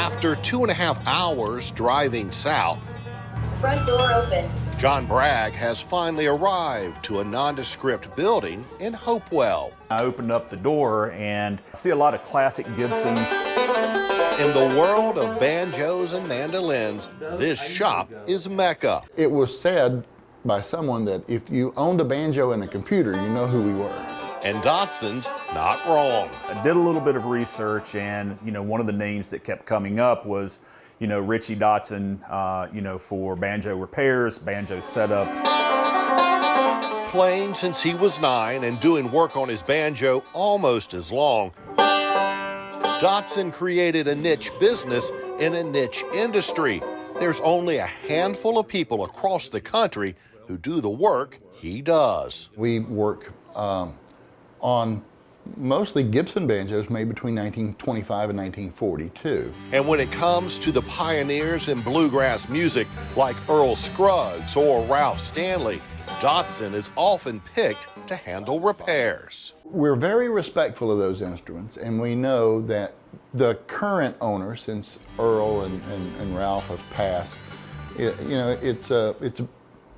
After 2.5 hours driving south, Front door open. John Bragg has finally arrived to a nondescript building in Hopewell. I opened up the door and I see a lot of classic Gibsons. In the world of banjos and mandolins, this shop is Mecca. It was said by someone that if you owned a banjo and a computer, you know who we were. And Dotson's not wrong. I did a little bit of research, and one of the names that kept coming up was Richie Dotson, for banjo repairs, banjo setups. Playing since he was 9 and doing work on his banjo almost as long, Dotson created a niche business in a niche industry. There's only a handful of people across the country who do the work he does. We work on mostly Gibson banjos made between 1925 and 1942. And when it comes to the pioneers in bluegrass music like Earl Scruggs or Ralph Stanley, Dotson is often picked to handle repairs. We're very respectful of those instruments, and we know that the current owner, since Earl and Ralph have passed, it's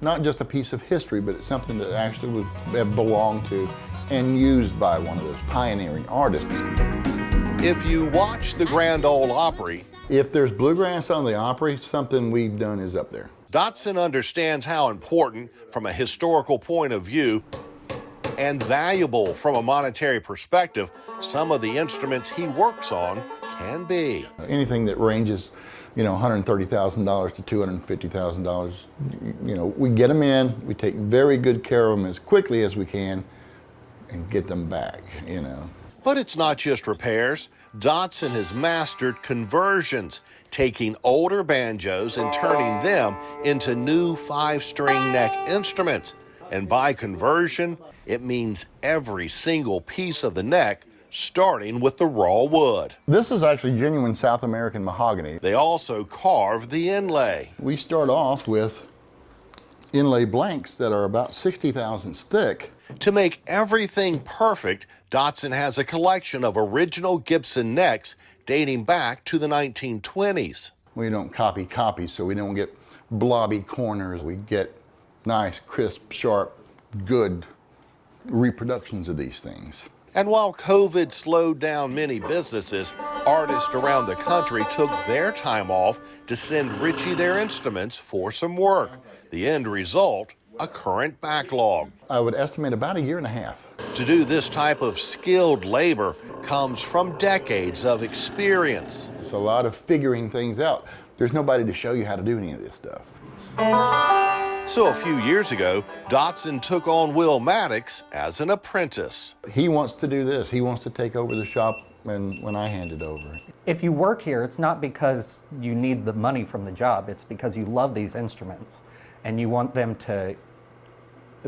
not just a piece of history, but it's something that actually belonged to and used by one of those pioneering artists. If you watch the Grand Ole Opry, if there's bluegrass on the Opry, something we've done is up there. Dotson understands how important from a historical point of view and valuable from a monetary perspective some of the instruments he works on can be. Anything that ranges, $130,000 to $250,000, we get them in, we take very good care of them as quickly as we can, and get them back, But it's not just repairs. Dotson has mastered conversions, taking older banjos and turning them into new 5-string neck instruments. And by conversion, it means every single piece of the neck, starting with the raw wood. This is actually genuine South American mahogany. They also carve the inlay. We start off with inlay blanks that are about 60 thousandths thick. To make everything perfect, Dotson has a collection of original Gibson necks dating back to the 1920s. We don't copy, so we don't get blobby corners. We get nice, crisp, sharp, good reproductions of these things. And while COVID slowed down many businesses, artists around the country took their time off to send Richie their instruments for some work. The end result, a current backlog. I would estimate about a year and a half. To do this type of skilled labor comes from decades of experience. It's a lot of figuring things out. There's nobody to show you how to do any of this stuff. So a few years ago, Dotson took on Will Maddox as an apprentice. He wants to do this. He wants to take over the shop when I hand it over. If you work here, it's not because you need the money from the job. It's because you love these instruments and you want them to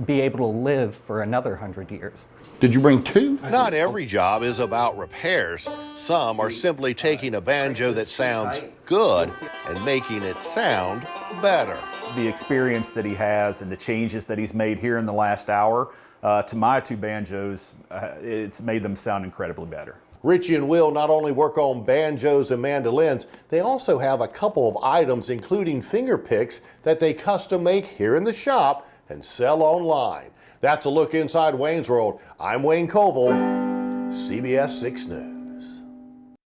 be able to live for another 100 years. Did you bring 2? Not every job is about repairs. Some are simply taking a banjo that sounds good and making it sound better. The experience that he has and the changes that he's made here in the last hour to my 2 banjos, it's made them sound incredibly better. Richie and Will not only work on banjos and mandolins, they also have a couple of items, including finger picks, that they custom make here in the shop and sell online. That's a look inside Wayne's World. I'm Wayne Koval, CBS 6 News.